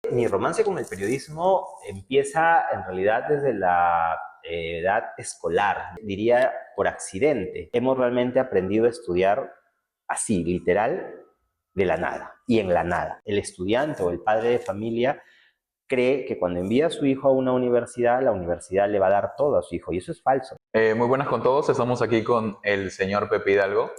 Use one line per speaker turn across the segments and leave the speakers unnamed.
Mi romance con el periodismo empieza en realidad desde la edad escolar, diría por accidente. Hemos realmente aprendido a estudiar así, literal, de la nada y en la nada. El estudiante o el padre de familia cree que cuando envía a su hijo a una universidad, la universidad le va a dar todo a su hijo y eso es falso.
Muy buenas con todos, estamos aquí con el señor Pepe Hidalgo.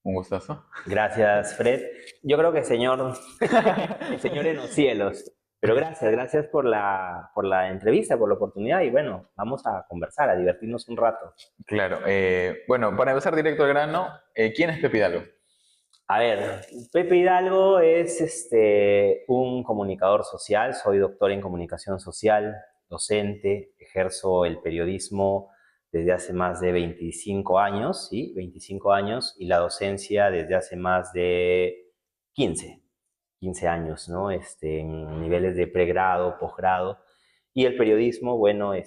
Un gustazo.
Gracias, Fred. Yo creo que el señor en los cielos. Pero gracias por la entrevista, por la oportunidad y bueno, vamos a conversar, a divertirnos un rato.
Claro, bueno, para empezar directo al grano, ¿quién es Pepe Hidalgo?
A ver, Pepe Hidalgo es un comunicador social, soy doctor en comunicación social, docente, ejerzo el periodismo desde hace más de 25 años, ¿sí? 25 años, y la docencia desde hace más de 15, 15 años, ¿no? En niveles de pregrado, posgrado. Y el periodismo, bueno, he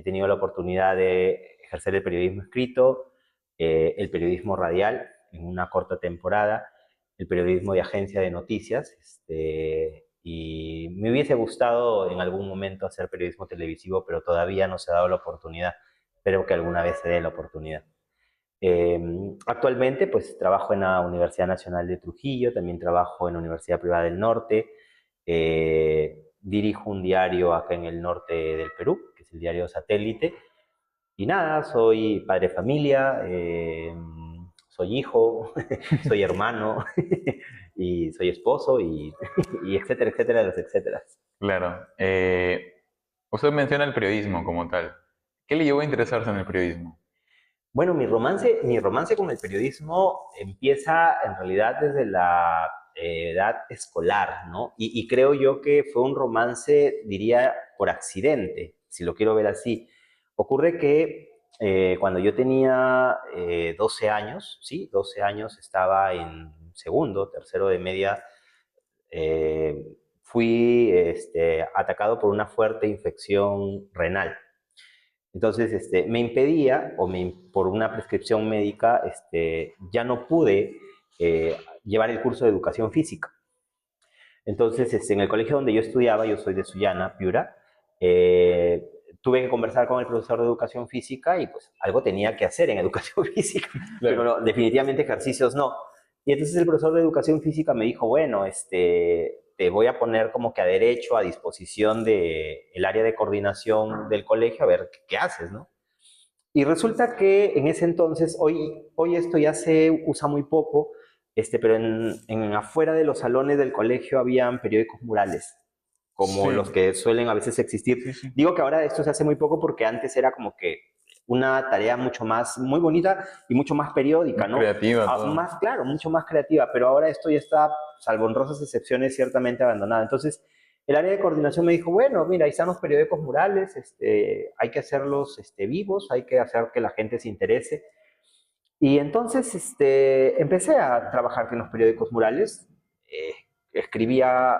tenido la oportunidad de ejercer el periodismo escrito, el periodismo radial en una corta temporada, el periodismo de agencia de noticias, y me hubiese gustado en algún momento hacer periodismo televisivo, pero todavía no se ha dado la oportunidad. Espero que alguna vez se dé la oportunidad. Eh, Actualmente, pues trabajo en la Universidad Nacional de Trujillo, también trabajo en la Universidad Privada del Norte, dirijo un diario acá en el norte del Perú, que es el diario Satélite, y nada, soy padre de familia, soy hijo, soy hermano, y soy esposo, y etcétera, etcétera, los etcétera.
Claro, usted menciona el periodismo como tal. ¿Qué le llevó a interesarse en el periodismo?
Bueno, mi romance con el periodismo empieza en realidad desde la edad escolar, ¿no? Y creo yo que fue un romance, diría, por accidente, si lo quiero ver así. Ocurre que cuando yo tenía 12 años, ¿sí? 12 años, estaba en segundo, tercero de media, fui atacado por una fuerte infección renal. Entonces, me impedía, por una prescripción médica, ya no pude llevar el curso de educación física. Entonces, en el colegio donde yo estudiaba, yo soy de Sullana, Piura, eh, tuve que conversar con el profesor de educación física y pues algo tenía que hacer en educación física, pero
Claro.
no, definitivamente ejercicios no. Y entonces el profesor de educación física me dijo, bueno, te voy a poner como que a derecho, a disposición del el área de coordinación del colegio, a ver qué haces, ¿no? Y resulta que en ese entonces, hoy esto ya se usa muy poco, pero en afuera de los salones del colegio habían periódicos murales, como
Sí,
los que suelen a veces existir.
sí, sí.
Digo que ahora esto se hace muy poco porque antes era como que una tarea mucho más, muy bonita y mucho más periódica,
Más
¿no?
creativa, todo.
Más, claro, mucho más creativa, pero ahora esto ya está, salvo honrosas excepciones, ciertamente abandonado. Entonces, el área de coordinación me dijo, bueno, mira, ahí están los periódicos murales, hay que hacerlos vivos, hay que hacer que la gente se interese. Y entonces empecé a trabajar en los periódicos murales, eh, escribía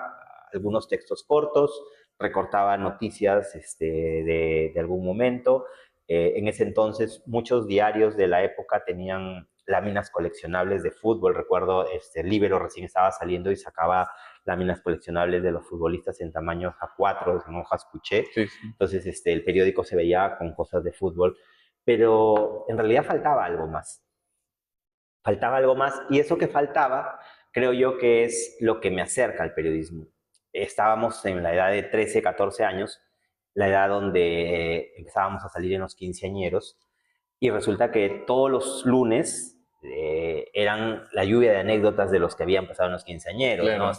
algunos textos cortos, recortaba noticias de algún momento. En ese entonces muchos diarios de la época tenían láminas coleccionables de fútbol. Recuerdo, Libero recién estaba saliendo y sacaba láminas coleccionables de los futbolistas en tamaños A4, en hojas cuché.
Sí, sí.
Entonces el periódico se veía con cosas de fútbol, pero en realidad faltaba algo más. Faltaba algo más y eso que faltaba creo yo que es lo que me acerca al periodismo. Estábamos en la edad de 13, 14 años, la edad donde empezábamos a salir en los quinceañeros y resulta que todos los lunes eran la lluvia de anécdotas de los que habían pasado en los quinceañeros, ¿no?
Claro.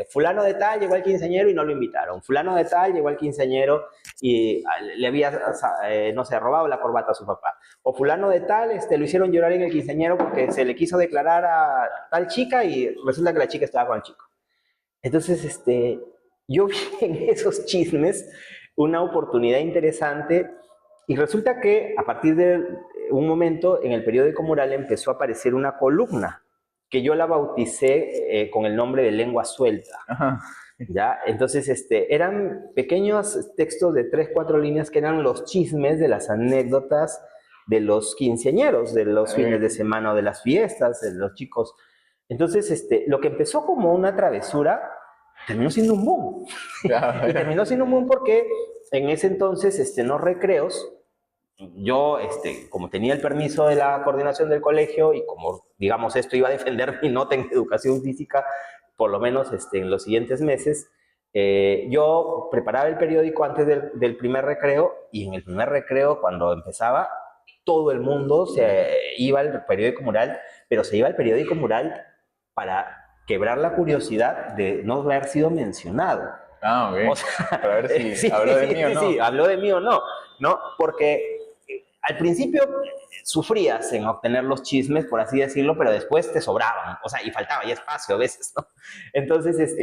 Fulano de tal llegó al quinceañero y no lo invitaron, fulano de tal llegó al quinceañero y le había, no sé, robado la corbata a su papá, o fulano de tal, lo hicieron llorar en el quinceañero porque se le quiso declarar a tal chica y resulta que la chica estaba con el chico. Entonces, yo vi en esos chismes una oportunidad interesante y resulta que a partir de un momento en el periódico Mural empezó a aparecer una columna que yo la bauticé con el nombre de Lengua Suelta.
Ajá.
¿Ya? Entonces, eran pequeños textos de 3, 4 líneas que eran los chismes de las anécdotas de los quinceañeros, de los fines de semana o de las fiestas, de los chicos. Entonces, lo que empezó como una travesura terminó siendo un boom.
Claro,
Y terminó siendo un boom porque en ese entonces, en los recreos, yo, como tenía el permiso de la coordinación del colegio y como, digamos, esto iba a defender mi nota en educación física, por lo menos en los siguientes meses, yo preparaba el periódico antes del primer recreo y en el primer recreo, cuando empezaba, todo el mundo se iba al periódico mural, pero se iba al periódico mural para quebrar la curiosidad de no haber sido mencionado.
Ah, ok.
O sea,
Para ver si
sí,
habló de
sí,
mí o
sí,
no.
sí, habló de mí o no, ¿no? Porque al principio sufrías en obtener los chismes, por así decirlo, pero después te sobraban, o sea, y faltaba y espacio a veces, ¿no? Entonces,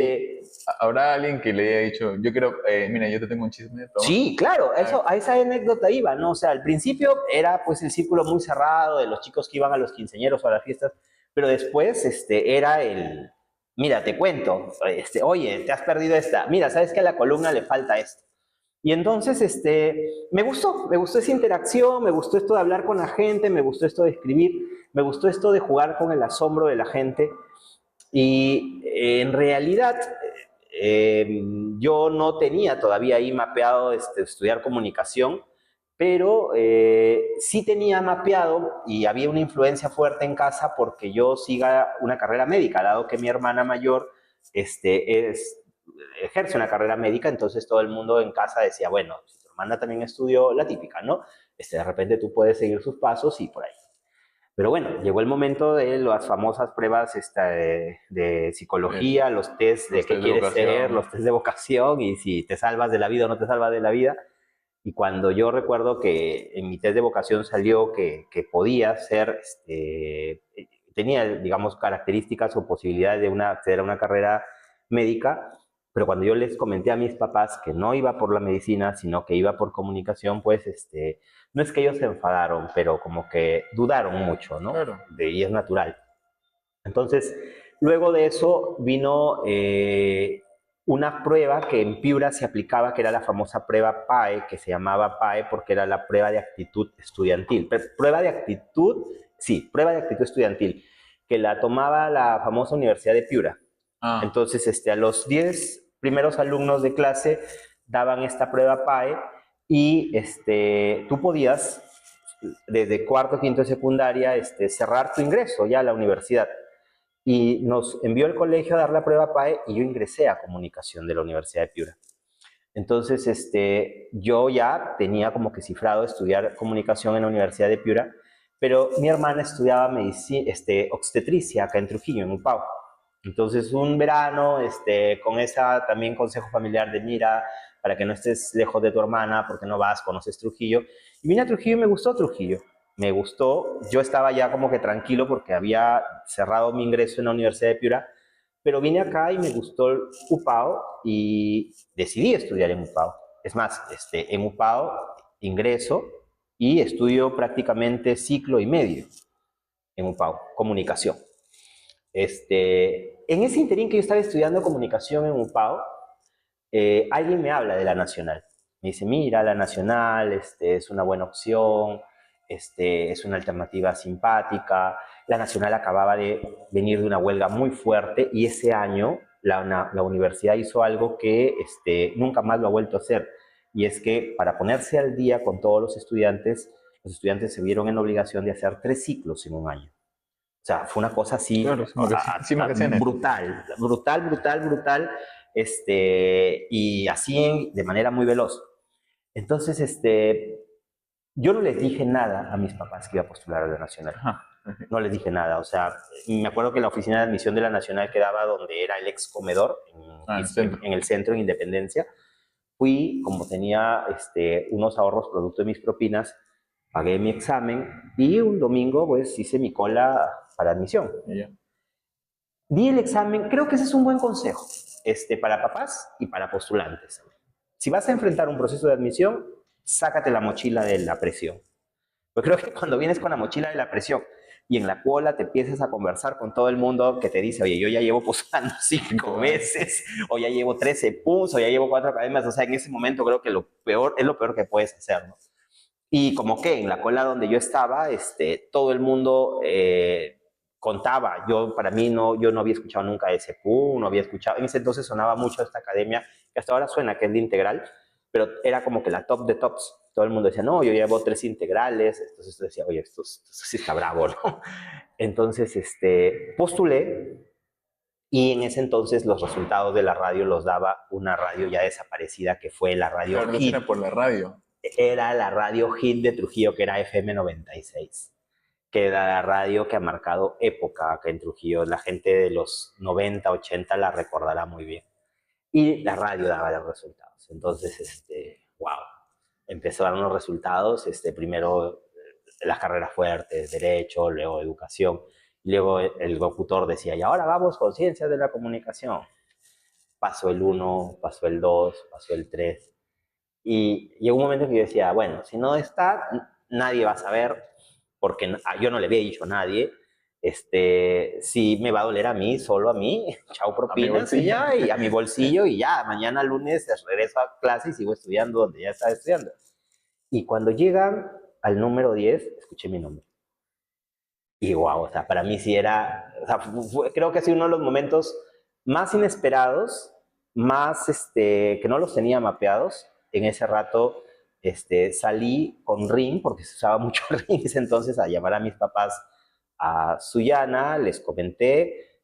¿Habrá alguien que le haya dicho, yo quiero, mira, yo te tengo un chisme, toma?
sí, claro,
Ah,
a esa anécdota iba, ¿no? O sea, al principio era pues el círculo muy cerrado de los chicos que iban a los quinceañeros o a las fiestas, pero después era mira, te cuento, oye, te has perdido esta, mira, sabes que a la columna le falta esto. Y entonces, me gustó esa interacción, me gustó esto de hablar con la gente, me gustó esto de escribir, me gustó esto de jugar con el asombro de la gente. Y en realidad, yo no tenía todavía ahí mapeado estudiar comunicación, pero sí tenía mapeado y había una influencia fuerte en casa porque yo siga una carrera médica, dado que mi hermana mayor ejerce una carrera médica, entonces todo el mundo en casa decía, bueno, si tu hermana también estudió la típica, ¿no? De repente tú puedes seguir sus pasos y por ahí. Pero bueno, llegó el momento de las famosas pruebas de
es,
psicología, los test de
los
qué
test de
quieres ser,
vocación.
los test de vocación y si te salvas de la vida o no te salvas de la vida. Y cuando yo recuerdo que en mi test de vocación salió que podía ser, tenía, digamos, características o posibilidades de acceder a una carrera médica, pero cuando yo les comenté a mis papás que no iba por la medicina, sino que iba por comunicación, pues, no es que ellos se enfadaron, pero como que dudaron mucho, ¿no?
Claro.
Y es natural. Entonces, luego de eso vino una prueba que en Piura se aplicaba, que era la famosa prueba PAE, que se llamaba PAE porque era la prueba de actitud estudiantil. Prueba de actitud, sí, prueba de actitud estudiantil, que la tomaba la famosa Universidad de Piura.
Ah,
Entonces, a los 10 primeros alumnos de clase daban esta prueba PAE y tú podías, desde cuarto, quinto de secundaria, cerrar tu ingreso ya a la universidad. Y nos envió el colegio a dar la prueba PAE y yo ingresé a comunicación de la Universidad de Piura. Entonces, yo ya tenía como que cifrado estudiar comunicación en la Universidad de Piura, pero mi hermana estudiaba medicina, obstetricia acá en Trujillo, en Upau. Entonces, un verano, con esa también consejo familiar de mira, para que no estés lejos de tu hermana, porque no vas, conoces Trujillo. Y vine a Trujillo y me gustó Trujillo. Me gustó, yo estaba ya como que tranquilo porque había cerrado mi ingreso en la Universidad de Piura, pero vine acá y me gustó el UPAO y decidí estudiar en UPAO. Es más, en UPAO ingreso y estudio prácticamente ciclo y medio en UPAO, comunicación. En ese interín que yo estaba estudiando comunicación en UPAO, alguien me habla de la Nacional. Me dice, mira, la Nacional es una buena opción, es una alternativa simpática. La Nacional acababa de venir de una huelga muy fuerte y ese año la universidad hizo algo que nunca más lo ha vuelto a hacer. Y es que para ponerse al día con todos los estudiantes se vieron en obligación de hacer 3 ciclos en un año. O sea, fue una cosa así
claro, sin vacaciones.
brutal, brutal, brutal, brutal, y así de manera muy veloz. Entonces, yo no les dije nada a mis papás que iba a postular a la Nacional.
Ajá.
No les dije nada. O sea, me acuerdo que la oficina de admisión de la Nacional quedaba donde era el ex comedor,
Ah, en el centro.
en el centro, en Independencia. Fui, como tenía unos ahorros producto de mis propinas, pagué mi examen y un domingo pues hice mi cola para admisión.
Y ya.
Di el examen, creo que ese es un buen consejo para papás y para postulantes. Si vas a enfrentar un proceso de admisión, sácate la mochila de la presión. Yo creo que cuando vienes con la mochila de la presión y en la cola te empiezas a conversar con todo el mundo que te dice, oye, yo ya llevo postulando 5 meses, o ya llevo 13 PUS, o ya llevo 4 academias, o sea, en ese momento creo que lo peor es lo peor que puedes hacer, ¿no? Y como que en la cola donde yo estaba, todo el mundo contaba, para mí yo no había escuchado nunca SQ, no había escuchado, en ese entonces sonaba mucho esta academia, que hasta ahora suena, que es de integral, pero era como que la top de tops. Todo el mundo decía, no, yo llevo 3 integrales, entonces yo decía, oye, esto sí está bravo, ¿no? Entonces, postulé y en ese entonces los resultados de la radio los daba una radio ya desaparecida que fue la radio
Claro, no
Hit.
era por la radio.
Era la radio Hit de Trujillo, que era FM 96, que era la radio que ha marcado época acá en Trujillo. La gente de los 90, 80 la recordará muy bien. Y la radio daba los resultados. Entonces, wow, empezó a dar unos resultados, primero las carreras fuertes, derecho, luego educación, luego el locutor decía, y ahora vamos con ciencias de la comunicación. Pasó el 1, pasó el 2, pasó el 3, y llegó un momento que yo decía, bueno, si no está, nadie va a saber, porque yo no le había dicho a nadie, si me va a doler a mí, solo a mí, chao propinas, y ya, y a mi bolsillo, y ya, mañana lunes regreso a clase y sigo estudiando donde ya estaba estudiando. Y cuando llegan al número 10, escuché mi nombre. Y wow, o sea, para mí sí era, o sea, creo que ha sido uno de los momentos más inesperados, más, que no los tenía mapeados. En ese rato, salí con Ring, porque se usaba mucho Ring en ese entonces, a llamar a mis papás a Sullana, les comenté,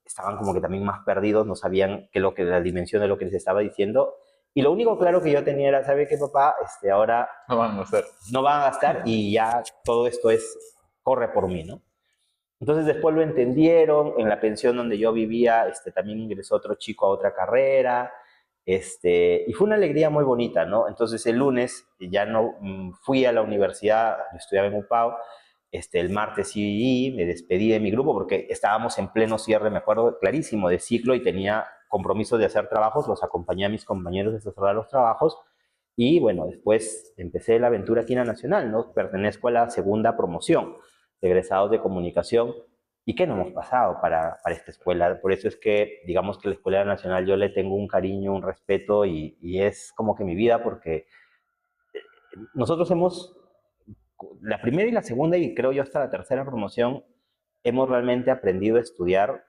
estaban como que también más perdidos, no sabían la dimensión de lo que les estaba diciendo. Y lo único claro que yo tenía era, ¿sabe qué, papá? Ahora
No van a hacer.
no van a gastar y ya todo esto corre por mí, ¿no? Entonces después lo entendieron, en la pensión donde yo vivía, también ingresó otro chico a otra carrera, y fue una alegría muy bonita, ¿no? Entonces el lunes ya no fui a la universidad, yo estudiaba en UPAO, el martes sí me despedí de mi grupo porque estábamos en pleno cierre, me acuerdo clarísimo, de ciclo y tenía compromisos de hacer trabajos, los acompañé a mis compañeros a cerrar los trabajos y bueno, después empecé la aventura aquí en la Nacional, ¿no? Pertenezco a la segunda promoción de egresados de comunicación. ¿Y qué no hemos pasado para esta escuela? Por eso es que, digamos que la Escuela Nacional yo le tengo un cariño, un respeto y es como que mi vida porque nosotros la primera y la segunda y creo yo hasta la tercera promoción, hemos realmente aprendido a estudiar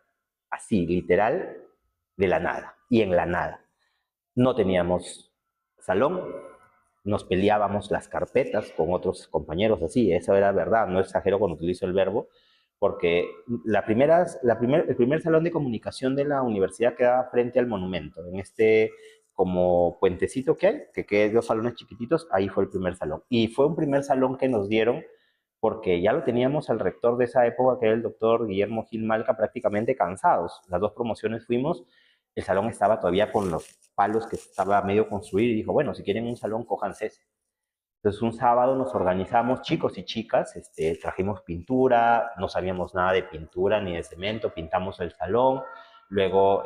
así, literal, de la nada y en la nada. No teníamos salón, nos peleábamos las carpetas con otros compañeros, así, eso era verdad, no exagero cuando utilizo el verbo, porque el primer salón de comunicación de la universidad quedaba frente al monumento, en como puentecito que hay, que es 2 salones chiquititos, ahí fue el primer salón. Y fue un primer salón que nos dieron porque ya lo teníamos al rector de esa época, que era el doctor Guillermo Gil Malca, prácticamente cansados. Las 2 promociones fuimos, el salón estaba todavía con los palos que estaba medio construido y dijo, bueno, si quieren un salón, cójanse ese. Entonces un sábado nos organizamos, chicos y chicas, trajimos pintura, no sabíamos nada de pintura ni de cemento, pintamos el salón, luego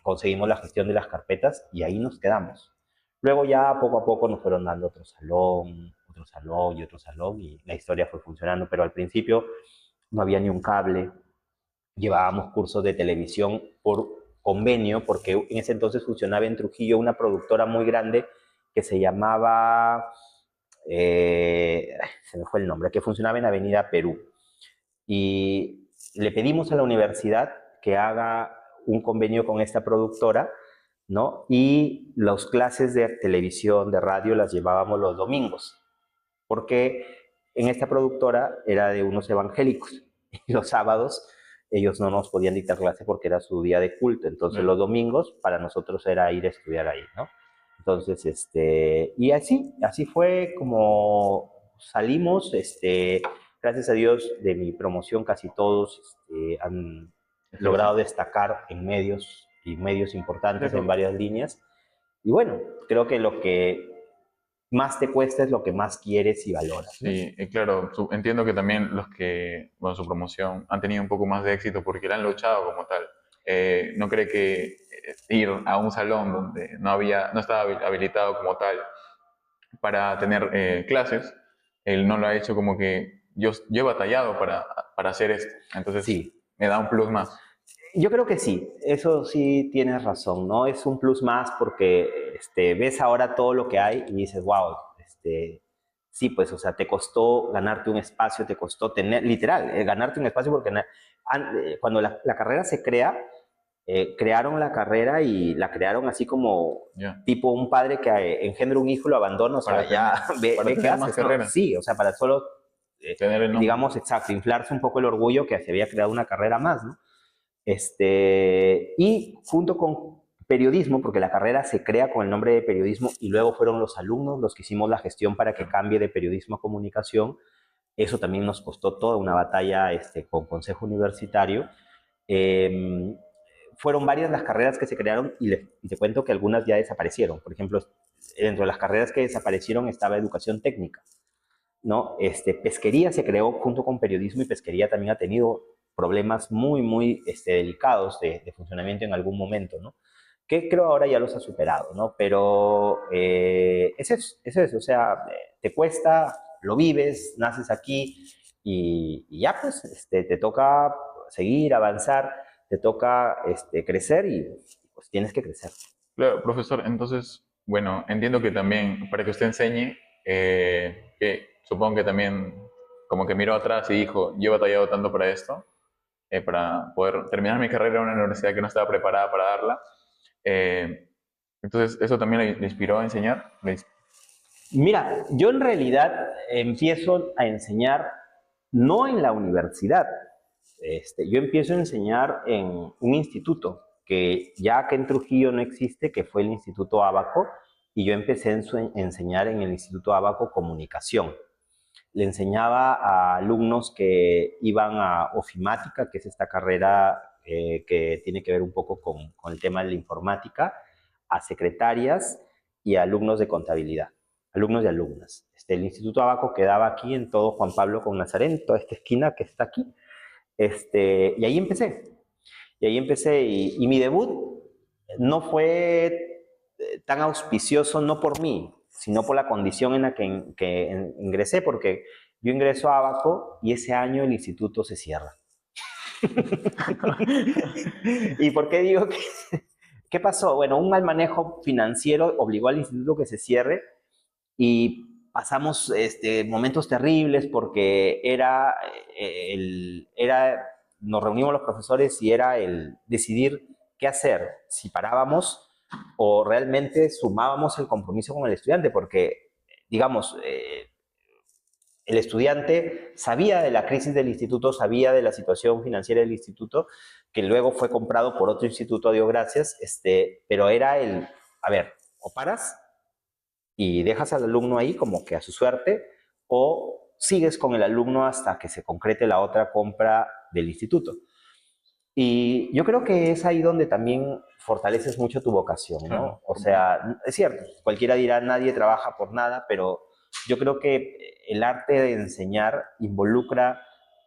conseguimos la gestión de las carpetas y ahí nos quedamos. Luego ya poco a poco nos fueron dando otro salón y otro salón y la historia fue funcionando, pero al principio no había ni un cable, llevábamos cursos de televisión por convenio, porque en ese entonces funcionaba en Trujillo una productora muy grande que se llamaba, se me fue el nombre, que funcionaba en Avenida Perú. Y le pedimos a la universidad que haga un convenio con esta productora, ¿no? Y las clases de televisión, de radio, las llevábamos los domingos, porque en esta productora era de unos evangélicos y los sábados ellos no nos podían dictar clase porque era su día de culto, entonces los domingos para nosotros era ir a estudiar ahí, ¿no? Entonces, y así fue como salimos, gracias a Dios de mi promoción casi todos han logrado destacar en medios y medios importantes en varias líneas. Y bueno, creo que lo que más te cuesta es lo que más quieres y valoras, ¿no?
Sí, claro, entiendo que también los que, bueno, su promoción han tenido un poco más de éxito porque la han luchado como tal. ¿No cree que ir a un salón donde no estaba habilitado como tal para tener clases, él no lo ha hecho como que yo he batallado para hacer esto? Entonces,
Sí,
me da un plus más.
yo creo que sí, eso sí tienes razón, ¿no? Es un plus más porque ves ahora todo lo que hay y dices, wow, Sí, pues, o sea, te costó ganarte un espacio, te costó tener, literal, ganarte un espacio porque cuando la carrera se crea, crearon la carrera y la crearon así como
Ya.
tipo un padre que engendra un hijo y lo abandona, o sea,
Para
ya
tener, para
ve qué
tener más
haces, ¿no?
carrera,
Sí, o sea, para solo,
tener el nombre.
digamos, exacto, inflarse un poco el orgullo que se había creado una carrera más, ¿no? Y junto con periodismo, porque la carrera se crea con el nombre de periodismo y luego fueron los alumnos los que hicimos la gestión para que cambie de periodismo a comunicación. Eso también nos costó toda una batalla con Consejo Universitario. Eh, Fueron varias las carreras que se crearon y te cuento que algunas ya desaparecieron. Por ejemplo, dentro de las carreras que desaparecieron estaba educación técnica, ¿no? Pesquería se creó junto con periodismo y pesquería también ha tenido problemas muy, muy delicados de funcionamiento en algún momento, ¿no? Que creo ahora ya los ha superado, ¿no? Pero eso es, o sea, te cuesta, lo vives, naces aquí y ya pues te toca seguir, avanzar, te toca crecer y pues tienes que crecer.
Claro, profesor, entonces, bueno, entiendo que también para que usted enseñe, que supongo que también como que miró atrás y dijo, yo he batallado tanto para esto, para poder terminar mi carrera en una universidad que no estaba preparada para darla. Eh, entonces, ¿eso también le inspiró a enseñar?
Mira, yo en realidad empiezo a enseñar no en la universidad. Yo empiezo a enseñar en un instituto que ya acá en Trujillo no existe, que fue el Instituto Abaco, y yo empecé a enseñar en el Instituto Abaco Comunicación. Le enseñaba a alumnos que iban a ofimática, que es esta carrera que tiene que ver un poco con el tema de la informática, a secretarias y a alumnos de contabilidad, alumnos y alumnas. El Instituto Abaco quedaba aquí en todo Juan Pablo con Nazareno, toda esta esquina que está aquí. Y ahí empecé. Y ahí empecé y mi debut no fue tan auspicioso, no por mí, sino por la condición en la que ingresé, porque yo ingreso a Abaco y ese año el instituto se cierra. ¿Y por qué digo que qué pasó? Bueno, un mal manejo financiero obligó al instituto que se cierre y pasamos momentos terribles porque nos reunimos los profesores y era el decidir qué hacer, si parábamos o realmente sumábamos el compromiso con el estudiante, porque, digamos, el estudiante sabía de la crisis del instituto, sabía de la situación financiera del instituto, que luego fue comprado por otro instituto, a Dios gracias, pero era a ver, o paras y dejas al alumno ahí como que a su suerte, o sigues con el alumno hasta que se concrete la otra compra del instituto. Y yo creo que es ahí donde también fortaleces mucho tu vocación,
Claro,
¿no? O sea, es cierto, cualquiera dirá nadie trabaja por nada, pero yo creo que el arte de enseñar involucra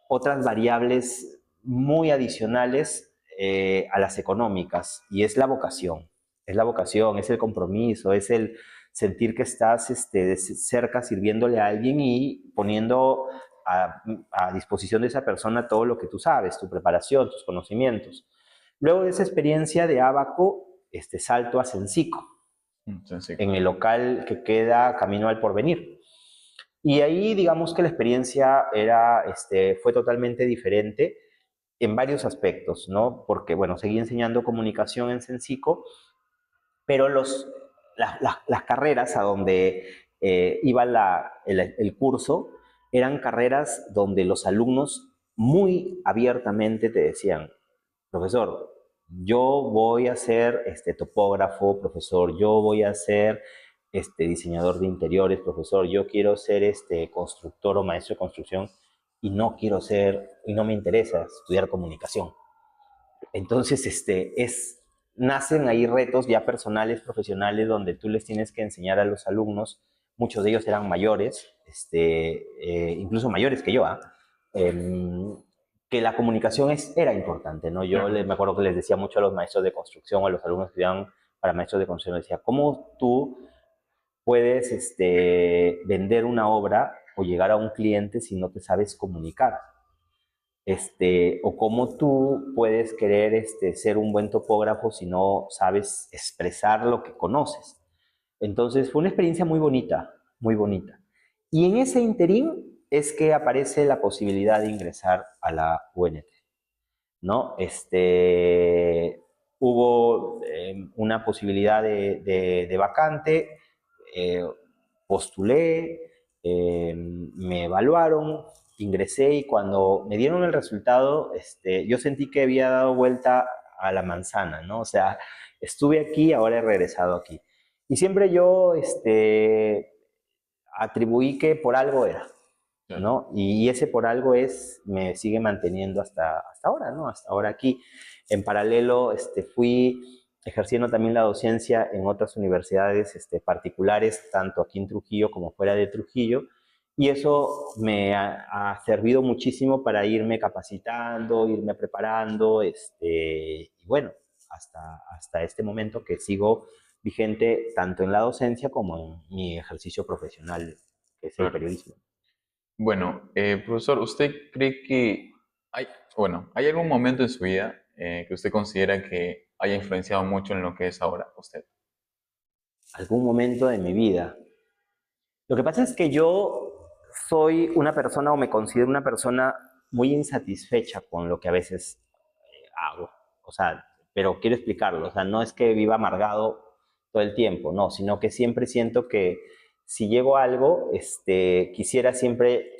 otras variables muy adicionales a las económicas y es la vocación. Es la vocación, es el compromiso, es el sentir que estás cerca sirviéndole a alguien y poniendo a disposición de esa persona todo lo que tú sabes, tu preparación, tus conocimientos. Luego de esa experiencia de Abaco, salto a Sencico,
sencillo.
en el local que queda Camino al Porvenir. Y ahí digamos que la experiencia fue totalmente diferente en varios aspectos, ¿no? Porque, bueno, seguí enseñando comunicación en Sencico, pero las carreras a donde iba el curso eran carreras donde los alumnos muy abiertamente te decían, profesor, yo voy a ser topógrafo, profesor, yo voy a ser diseñador de interiores, profesor, yo quiero ser constructor o maestro de construcción y y no me interesa estudiar comunicación. Entonces, nacen ahí retos ya personales, profesionales, donde tú les tienes que enseñar a los alumnos, muchos de ellos eran mayores, incluso mayores que yo, que la comunicación era importante, ¿no?
Claro.
Me acuerdo que les decía mucho a los maestros de construcción o a los alumnos que estudiaban para maestros de construcción, les decía, ¿cómo tú puedes vender una obra o llegar a un cliente si no te sabes comunicar? O cómo tú puedes querer ser un buen topógrafo si no sabes expresar lo que conoces. Entonces fue una experiencia muy bonita, muy bonita. Y en ese interín es que aparece la posibilidad de ingresar a la UNT, ¿no? Hubo una posibilidad de vacante, eh, postulé, me evaluaron, ingresé y cuando me dieron el resultado, yo sentí que había dado vuelta a la manzana, ¿no? O sea, estuve aquí, ahora he regresado aquí. Y siempre yo atribuí que por algo era,
Claro.
¿no? Y ese por algo me sigue manteniendo hasta ahora, ¿no? Hasta ahora aquí. En paralelo, fui ejerciendo también la docencia en otras universidades particulares, tanto aquí en Trujillo como fuera de Trujillo, y eso me ha servido muchísimo para irme capacitando, irme preparando, y bueno, hasta este momento que sigo vigente tanto en la docencia como en mi ejercicio profesional, que es el
Claro.
periodismo.
Bueno, profesor, ¿usted cree que hay, bueno, hay algún momento en su vida que usted considera que haya influenciado mucho en lo que es ahora usted?
Algún momento de mi vida. Lo que pasa es que yo soy una persona o me considero una persona muy insatisfecha con lo que a veces hago. O sea, pero quiero explicarlo. O sea, no es que viva amargado todo el tiempo, no, sino que siempre siento que si llego a algo, quisiera siempre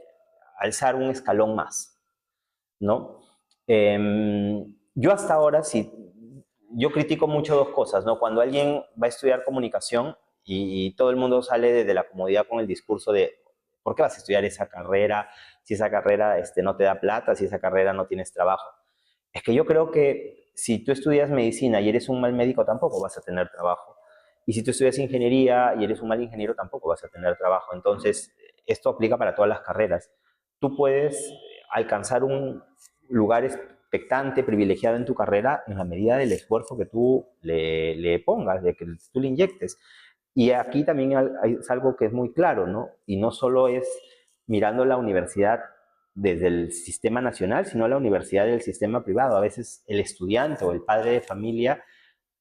alzar un escalón más, ¿no? Yo hasta ahora, sí, yo critico mucho dos cosas, ¿no? Cuando alguien va a estudiar comunicación y todo el mundo sale desde la comodidad con el discurso de ¿por qué vas a estudiar esa carrera? Si esa carrera no te da plata, si esa carrera no tienes trabajo. Es que yo creo que si tú estudias medicina y eres un mal médico, tampoco vas a tener trabajo. Y si tú estudias ingeniería y eres un mal ingeniero, tampoco vas a tener trabajo. Entonces, esto aplica para todas las carreras. Tú puedes alcanzar un lugar expectante, privilegiado en tu carrera en la medida del esfuerzo que tú le pongas, de que tú le inyectes. Y aquí también es algo que es muy claro, ¿no? Y no solo es mirando la universidad desde el sistema nacional, sino la universidad del sistema privado. A veces el estudiante o el padre de familia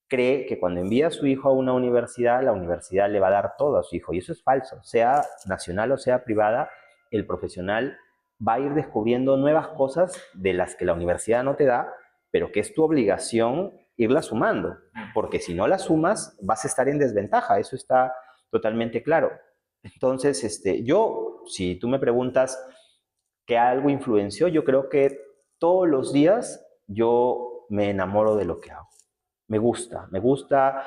cree que cuando envía a su hijo a una universidad, la universidad le va a dar todo a su hijo. Y eso es falso. Sea nacional o sea privada, el profesional va a ir descubriendo nuevas cosas de las que la universidad no te da, pero que es tu obligación irla sumando. Porque si no las sumas, vas a estar en desventaja. Eso está totalmente claro. Entonces, yo, si tú me preguntas que algo influenció, yo creo que todos los días yo me enamoro de lo que hago. Me gusta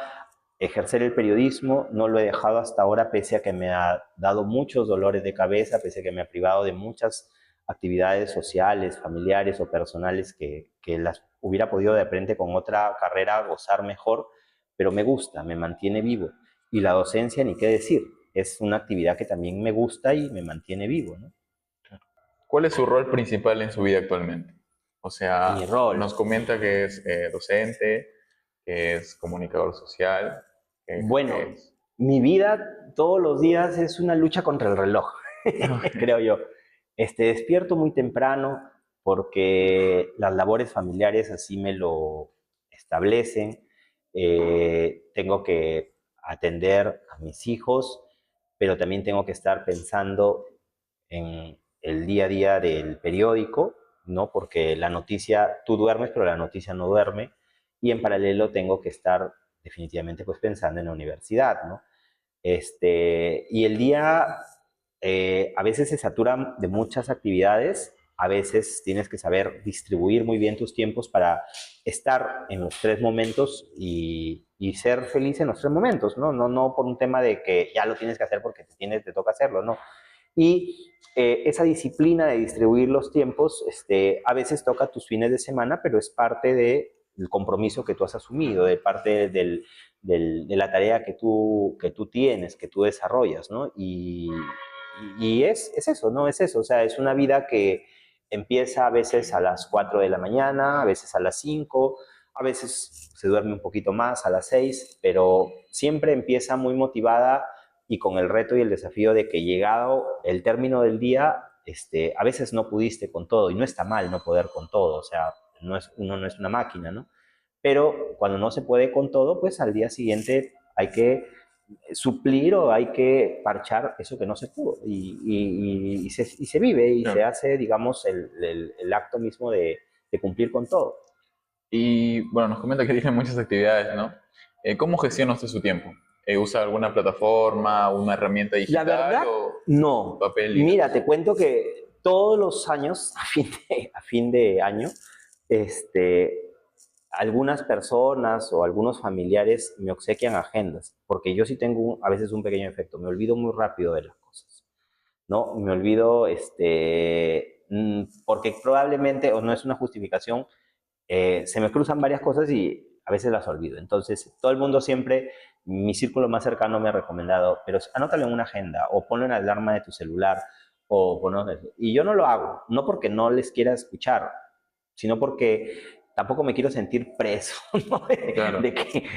ejercer el periodismo, no lo he dejado hasta ahora pese a que me ha dado muchos dolores de cabeza, pese a que me ha privado de muchas actividades sociales, familiares o personales que las hubiera podido de frente con otra carrera gozar mejor, pero me gusta, me mantiene vivo. Y la docencia, ni qué decir, es una actividad que también me gusta y me mantiene vivo, ¿no?
¿Cuál es su rol principal en su vida actualmente? O sea,
Mi rol.
nos comenta que es docente, que es comunicador social, que
Bueno,
es...
mi vida todos los días es una lucha contra el reloj, creo yo. Despierto muy temprano porque las labores familiares así me lo establecen. Tengo que atender a mis hijos, pero también tengo que estar pensando en el día a día del periódico, ¿no? Porque la noticia, tú duermes, pero la noticia no duerme. Y en paralelo tengo que estar definitivamente pues pensando en la universidad, ¿no? Y el día a veces se satura de muchas actividades, a veces tienes que saber distribuir muy bien tus tiempos para estar en los tres momentos y ser feliz en los tres momentos, ¿no? No por un tema de que ya lo tienes que hacer porque te toca hacerlo, ¿no? Y esa disciplina de distribuir los tiempos, a veces toca tus fines de semana, pero es parte del compromiso que tú has asumido, de parte de la tarea que tú tienes, que tú desarrollas, ¿no? Y es eso, ¿no? Es eso, o sea, es una vida que empieza a veces a las 4 de la mañana, a veces a las 5, a veces se duerme un poquito más a las 6, pero siempre empieza muy motivada y con el reto y el desafío de que llegado el término del día, a veces no pudiste con todo, y no está mal no poder con todo, o sea, uno no es una máquina, ¿no? Pero cuando no se puede con todo, pues al día siguiente hay que suplir o hay que parchar eso que no se pudo. Y se vive y se
Claro.
hace, digamos, el acto mismo de cumplir con todo.
Y bueno, nos comenta que tiene muchas actividades, ¿no? ¿Cómo gestiona usted su tiempo? ¿Usa alguna plataforma, una herramienta
La
digital
verdad,
o
no.
papel y
Mira,
lápiz?
te cuento que todos los años, a fin de año, este, algunas personas o algunos familiares me obsequian agendas, porque yo sí tengo a veces un pequeño efecto, me olvido muy rápido de las cosas, ¿no? Me olvido, porque probablemente, o no es una justificación, se me cruzan varias cosas y a veces las olvido. Entonces, todo el mundo siempre, mi círculo más cercano me ha recomendado, pero anótalo en una agenda o ponlo en la alarma de tu celular o ponlo eso. Y yo no lo hago, no porque no les quiera escuchar, sino porque tampoco me quiero sentir preso, ¿no?
Claro.
De que,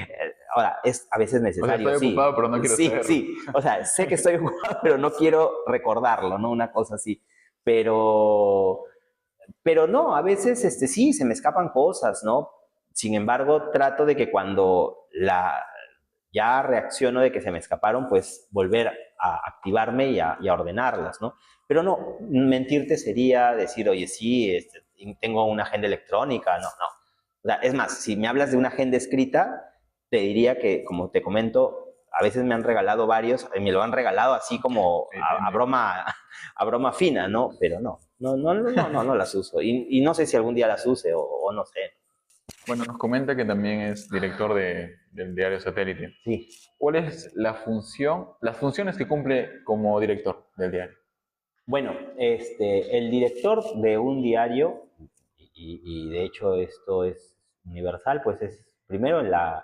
ahora, es a veces
O sea,
necesario,
estoy ocupado,
sí,
pero no quiero
sí,
saberlo.
sí, o sea, sé que estoy ocupado, pero no quiero recordarlo, ¿no? Una cosa así, pero no, a veces sí, se me escapan cosas, ¿no? Sin embargo, trato de que cuando ya reacciono de que se me escaparon, pues volver a activarme y a ordenarlas, ¿no? Pero no, mentirte sería decir, oye, sí, tengo una agenda electrónica, no, no. O sea, es más, si me hablas de una agenda escrita, te diría que, como te comento, a veces me han regalado varios, me lo han regalado así como
Ahí tiene.
a broma fina, ¿no? Pero no las uso. Y no sé si algún día las use o no sé.
Bueno, nos comenta que también es director del diario Satélite.
Sí.
¿Cuál es la función, las funciones que cumple como director del diario?
Bueno, el director de un diario, y de hecho esto es universal, pues es primero la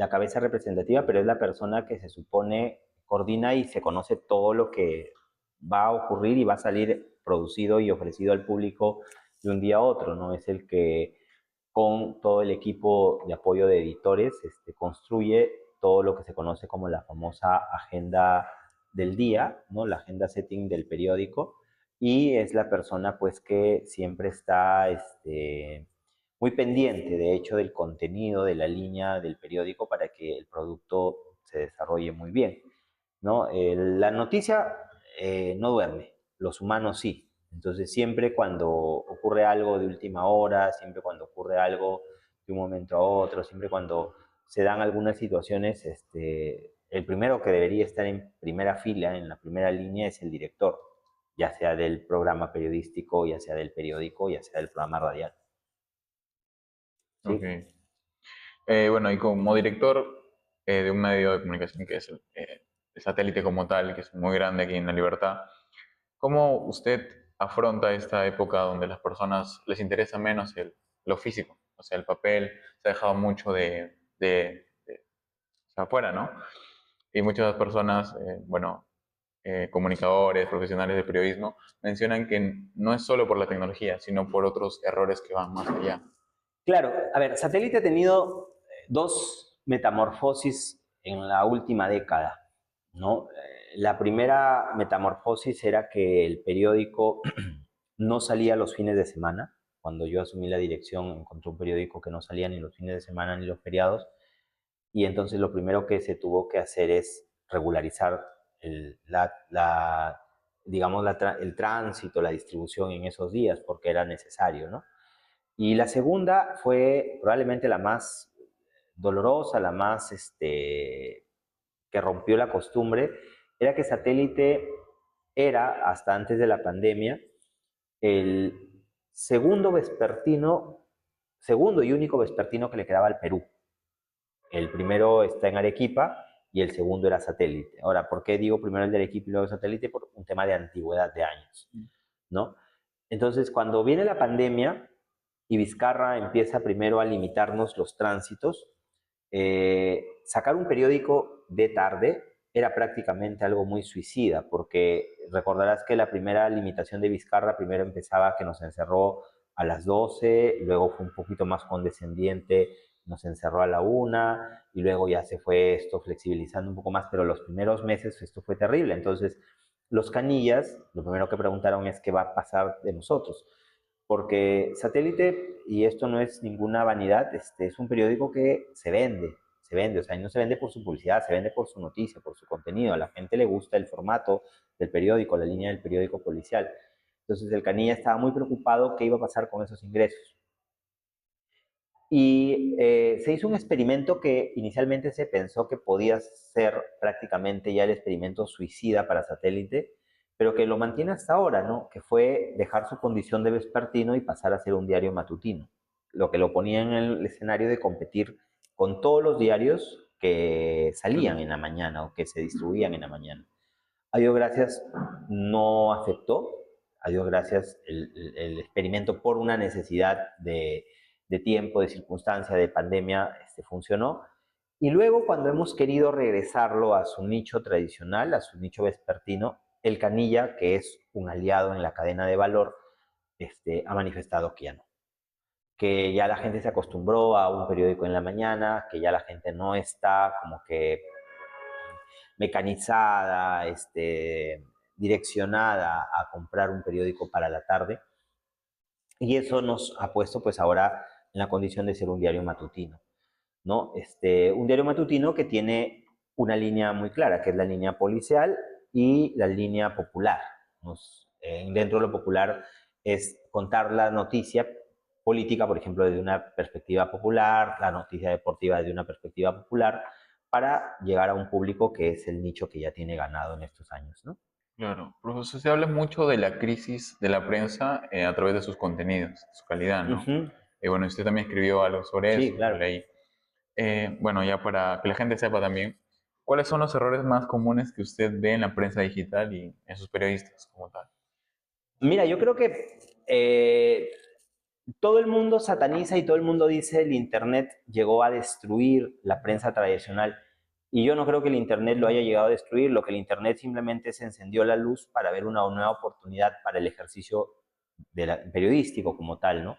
cabeza representativa, pero es la persona que se supone coordina y se conoce todo lo que va a ocurrir y va a salir producido y ofrecido al público de un día a otro, ¿no? Es el que con todo el equipo de apoyo de editores construye todo lo que se conoce como la famosa agenda del día, ¿no? La agenda setting del periódico, y es la persona pues que siempre está muy pendiente, de hecho, del contenido, de la línea del periódico para que el producto se desarrolle muy bien, ¿no? La noticia no duerme, los humanos sí. Entonces, siempre cuando ocurre algo de última hora, siempre cuando ocurre algo de un momento a otro, siempre cuando se dan algunas situaciones, el primero que debería estar en primera fila, en la primera línea, es el director, ya sea del programa periodístico, ya sea del periódico, ya sea del programa radial.
Ok.
¿Sí?
Bueno, y como director de un medio de comunicación que es el Satélite como tal, que es muy grande aquí en La Libertad, ¿cómo usted afronta esta época donde a las personas les interesa menos lo físico? O sea, el papel se ha dejado mucho o sea, afuera, ¿no? Y muchas personas, bueno, comunicadores, profesionales de periodismo, mencionan que no es solo por la tecnología, sino por otros errores que van más allá.
Claro, a ver, Satélite ha tenido dos metamorfosis en la última década, ¿no? La primera metamorfosis era que el periódico no salía los fines de semana. Cuando yo asumí la dirección, encontré un periódico que no salía ni los fines de semana ni los feriados, y entonces lo primero que se tuvo que hacer es regularizar digamos, el tránsito, la distribución en esos días, porque era necesario, ¿no? Y la segunda fue probablemente la más dolorosa, la más que rompió la costumbre, era que Satélite era, hasta antes de la pandemia, el segundo y único vespertino que le quedaba al Perú. El primero está en Arequipa y el segundo era Satélite. Ahora, ¿por qué digo primero el de Arequipa y luego Satélite? Por un tema de antigüedad de años, ¿no? Entonces, cuando viene la pandemia y Vizcarra empieza primero a limitarnos los tránsitos, sacar un periódico de tarde era prácticamente algo muy suicida, porque recordarás que la primera limitación de Vizcarra primero empezaba que nos encerró a las 12, luego fue un poquito más condescendiente, nos encerró a la 1 y luego ya se fue esto flexibilizando un poco más, pero los primeros meses esto fue terrible. Entonces, los canillas, lo primero que preguntaron es qué va a pasar de nosotros, porque Satélite, y esto no es ninguna vanidad, es un periódico que se se vende, o sea, no se vende por su publicidad, se vende por su noticia, por su contenido. A la gente le gusta el formato del periódico, la línea del periódico policial. Entonces el Canilla estaba muy preocupado qué iba a pasar con esos ingresos. Y se hizo un experimento que inicialmente se pensó que podía ser prácticamente ya el experimento suicida para satélite, pero que lo mantiene hasta ahora, ¿no? Que fue dejar su condición de vespertino y pasar a ser un diario matutino, lo que lo ponía en el escenario de competir con todos los diarios que salían en la mañana o que se distribuían en la mañana. A Dios gracias no afectó, a Dios gracias el experimento por una necesidad de tiempo, de circunstancia, de pandemia, funcionó. Y luego cuando hemos querido regresarlo a su nicho tradicional, a su nicho vespertino, el Canilla, que es un aliado en la cadena de valor, ha manifestado que ya no. Que ya la gente se acostumbró a un periódico en la mañana, que ya la gente no está como que mecanizada, direccionada a comprar un periódico para la tarde. Y eso nos ha puesto pues ahora en la condición de ser un diario matutino, ¿no? Un diario matutino que tiene una línea muy clara, que es la línea policial y la línea popular. Dentro de lo popular es contar la noticia política, por ejemplo, desde una perspectiva popular, la noticia deportiva desde una perspectiva popular, para llegar a un público que es el nicho que ya tiene ganado en estos años, ¿no?
Claro, profesor, se habla mucho de la crisis de la prensa a través de sus contenidos, su calidad, ¿no?
Ujú.
Bueno, usted también escribió algo sobre
Sí,
eso, lo
claro.
leí. Bueno, ya para que la gente sepa también, ¿cuáles son los errores más comunes que usted ve en la prensa digital y en sus periodistas como tal?
Mira, yo creo que todo el mundo sataniza y todo el mundo dice el Internet llegó a destruir la prensa tradicional. Y yo no creo que el Internet lo haya llegado a destruir, lo que el Internet simplemente se encendió la luz para ver una nueva oportunidad para el ejercicio periodístico como tal, ¿no?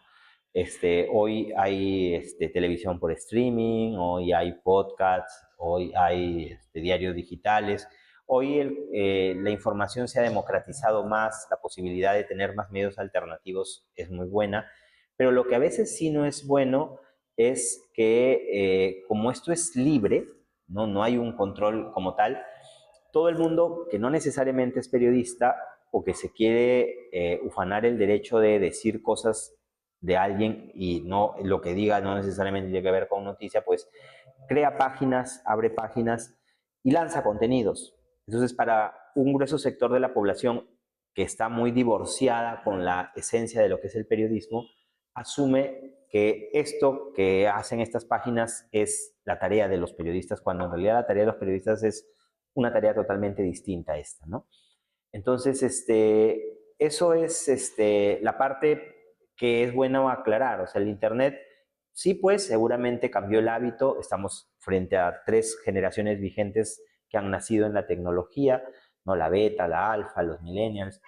Hoy hay televisión por streaming, hoy hay podcasts, hoy hay diarios digitales. Hoy la información se ha democratizado más, la posibilidad de tener más medios alternativos es muy buena, pero lo que a veces sí no es bueno es que como esto es libre, ¿no? No hay un control como tal, todo el mundo que no necesariamente es periodista o que se quiere ufanar el derecho de decir cosas de alguien y no lo que diga no necesariamente tiene que ver con noticia, pues crea páginas, abre páginas y lanza contenidos. Entonces, para un grueso sector de la población que está muy divorciada con la esencia de lo que es el periodismo, asume que esto que hacen estas páginas es la tarea de los periodistas, cuando en realidad la tarea de los periodistas es una tarea totalmente distinta a esta, ¿no? Entonces, eso es la parte que es bueno aclarar. O sea, el Internet sí, pues seguramente cambió el hábito. Estamos frente a 3 generaciones vigentes que han nacido en la tecnología, ¿no? La beta, la alfa, los millennials,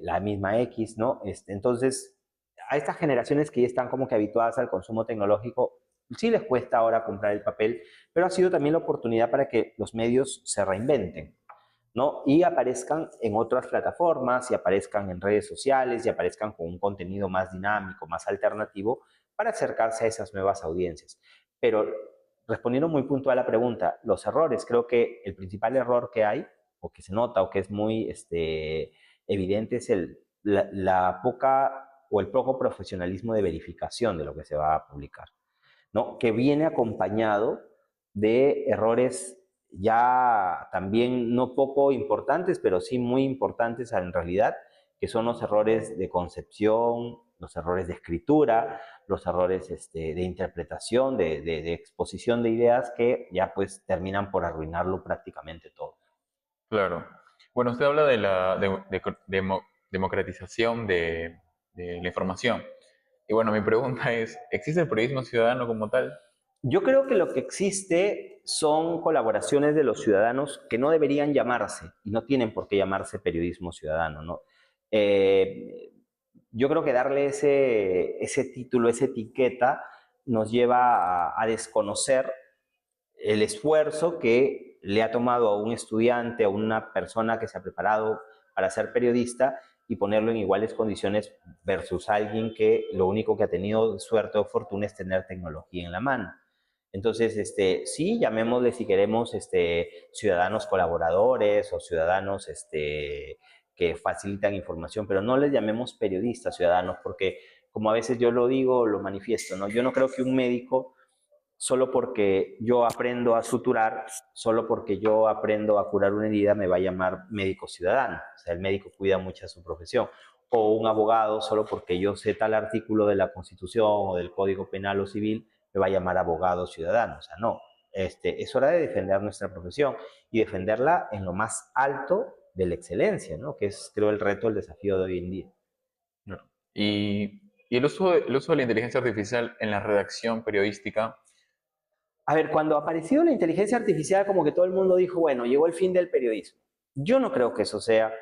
la misma X, ¿no? Entonces, a estas generaciones que ya están como que habituadas al consumo tecnológico, sí les cuesta ahora comprar el papel, pero ha sido también la oportunidad para que los medios se reinventen, ¿no? Y aparezcan en otras plataformas, y aparezcan en redes sociales, y aparezcan con un contenido más dinámico, más alternativo, para acercarse a esas nuevas audiencias. Pero respondiendo muy puntual a la pregunta, los errores, creo que el principal error que hay, o que se nota, o que es muy evidente, es la poca o el poco profesionalismo de verificación de lo que se va a publicar, ¿no? Que viene acompañado de errores ya también no poco importantes, pero sí muy importantes en realidad, que son los errores de concepción, los errores de escritura, los errores de interpretación, de exposición de ideas que ya pues terminan por arruinarlo prácticamente todo.
Claro. Bueno, usted habla de la democratización de la información. Y bueno, mi pregunta es, ¿existe el periodismo ciudadano como tal?
Yo creo que lo que existe son colaboraciones de los ciudadanos que no deberían llamarse y no tienen por qué llamarse periodismo ciudadano, ¿no? Eh, yo creo que darle ese título, esa etiqueta, nos lleva a desconocer el esfuerzo que le ha tomado a un estudiante, a una persona que se ha preparado para ser periodista y ponerlo en iguales condiciones versus alguien que lo único que ha tenido suerte o fortuna es tener tecnología en la mano. Entonces, sí, llamémosle si queremos ciudadanos colaboradores o ciudadanos que facilitan información, pero no les llamemos periodistas ciudadanos, porque como a veces yo lo digo, lo manifiesto, ¿no? Yo no creo que un médico, solo porque yo aprendo a suturar, solo porque yo aprendo a curar una herida, me va a llamar médico ciudadano. O sea, el médico cuida mucho a su profesión. O un abogado, solo porque yo sé tal artículo de la Constitución o del Código Penal o Civil, me va a llamar abogado ciudadano. O sea, no. Es hora de defender nuestra profesión y defenderla en lo más alto de la excelencia, ¿no? Que es, creo, el reto, el desafío de hoy en día.
Claro. Y el uso de la inteligencia artificial en la redacción periodística.
A ver, cuando apareció la inteligencia artificial, como que todo el mundo dijo, bueno, llegó el fin del periodismo. Yo no creo que eso sea,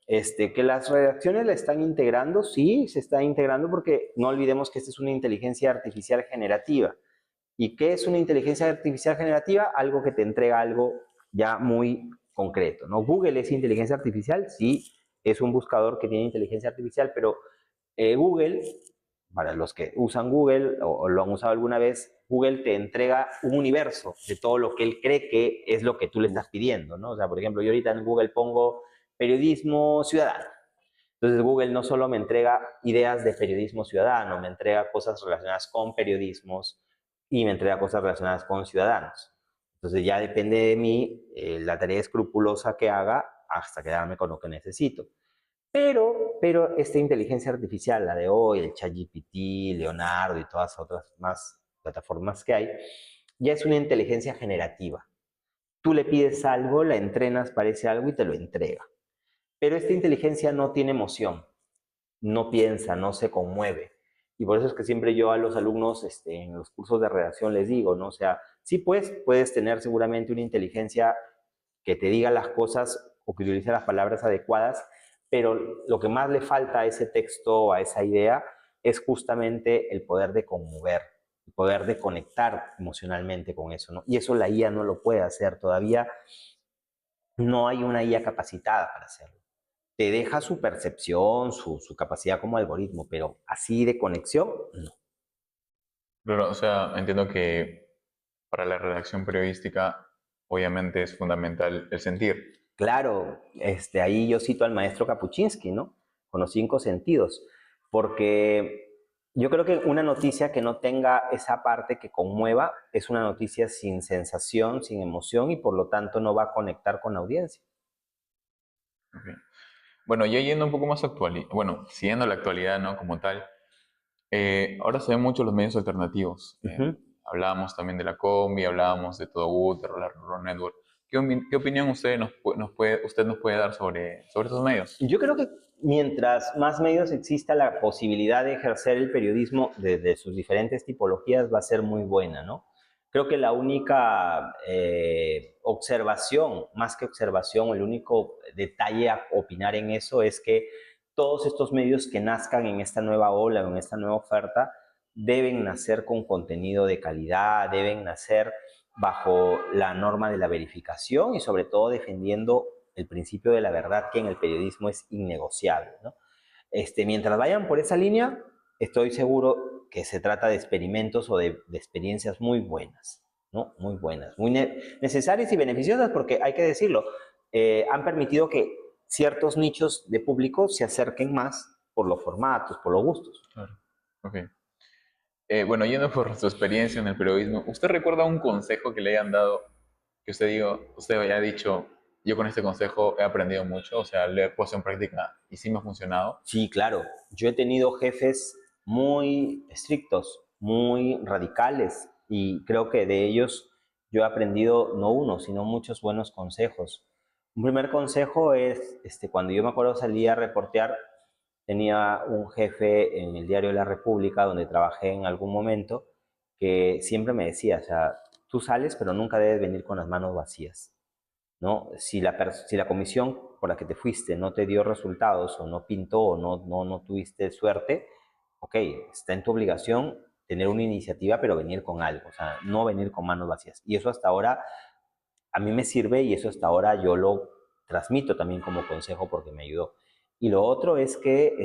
que las redacciones la están integrando, sí, se está integrando porque no olvidemos que esta es una inteligencia artificial generativa. ¿Y qué es una inteligencia artificial generativa? Algo que te entrega algo ya muy concreto, ¿no? Google es inteligencia artificial, sí, es un buscador que tiene inteligencia artificial, pero Google, para los que usan Google o lo han usado alguna vez, Google te entrega un universo de todo lo que él cree que es lo que tú le estás pidiendo, ¿no? O sea, por ejemplo, yo ahorita en Google pongo periodismo ciudadano. Entonces Google no solo me entrega ideas de periodismo ciudadano, me entrega cosas relacionadas con periodismos y me entrega cosas relacionadas con ciudadanos. Entonces ya depende de mí la tarea escrupulosa que haga hasta quedarme con lo que necesito. Pero esta inteligencia artificial, la de hoy, el ChatGPT, Leonardo y todas otras más plataformas que hay, ya es una inteligencia generativa. Tú le pides algo, la entrenas, parece algo y te lo entrega. Pero esta inteligencia no tiene emoción, no piensa, no se conmueve. Y por eso es que siempre yo a los alumnos en los cursos de redacción les digo, ¿no? O sea, sí pues, puedes tener seguramente una inteligencia que te diga las cosas o que utilice las palabras adecuadas, pero lo que más le falta a ese texto, a esa idea, es justamente el poder de conmover, el poder de conectar emocionalmente con eso, ¿no? Y eso la IA no lo puede hacer, todavía no hay una IA capacitada para hacerlo. Te deja su percepción, su capacidad como algoritmo, pero así de conexión, no.
Claro, o sea, entiendo que para la redacción periodística obviamente es fundamental el sentir.
Claro, ahí yo cito al maestro Kapuczynski, ¿no? Con los 5 sentidos, porque yo creo que una noticia que no tenga esa parte que conmueva es una noticia sin sensación, sin emoción y por lo tanto no va a conectar con la audiencia.
Ok. Bueno, ya yendo un poco más actual, bueno, siguiendo la actualidad, ¿no? Como tal, ahora se ven mucho los medios alternativos.
Ujú.
Hablábamos también de la Combi, hablábamos de Todo Good, de Rural Network. ¿Qué opinión usted nos puede dar sobre estos medios?
Yo creo que mientras más medios exista, la posibilidad de ejercer el periodismo desde sus diferentes tipologías va a ser muy buena, ¿no? Creo que la única observación, más que observación, el único detalle a opinar en eso es que todos estos medios que nazcan en esta nueva ola, en esta nueva oferta, deben nacer con contenido de calidad, deben nacer bajo la norma de la verificación y sobre todo defendiendo el principio de la verdad que en el periodismo es innegociable, ¿no? Mientras vayan por esa línea, estoy seguro que se trata de experimentos o de experiencias muy buenas, ¿no? Muy buenas, muy necesarias y beneficiosas porque hay que decirlo, han permitido que ciertos nichos de público se acerquen más por los formatos, por los gustos.
Claro. Ok. Bueno, yendo por su experiencia en el periodismo, ¿usted recuerda un consejo que le hayan dado que usted haya dicho, yo con este consejo he aprendido mucho, o sea, lo he puesto en práctica y sí me ha funcionado?
Sí, claro. Yo he tenido jefes muy estrictos, muy radicales y creo que de ellos yo he aprendido no uno, sino muchos buenos consejos. Un primer consejo es, cuando yo me acuerdo salía a reportear, tenía un jefe en el diario La República donde trabajé en algún momento que siempre me decía, o sea, tú sales pero nunca debes venir con las manos vacías. ¿No? Si la comisión por la que te fuiste no te dio resultados o no pintó o no tuviste suerte, ok, está en tu obligación tener una iniciativa, pero venir con algo, o sea, no venir con manos vacías. Y eso hasta ahora a mí me sirve y eso hasta ahora yo lo transmito también como consejo porque me ayudó. Y lo otro es que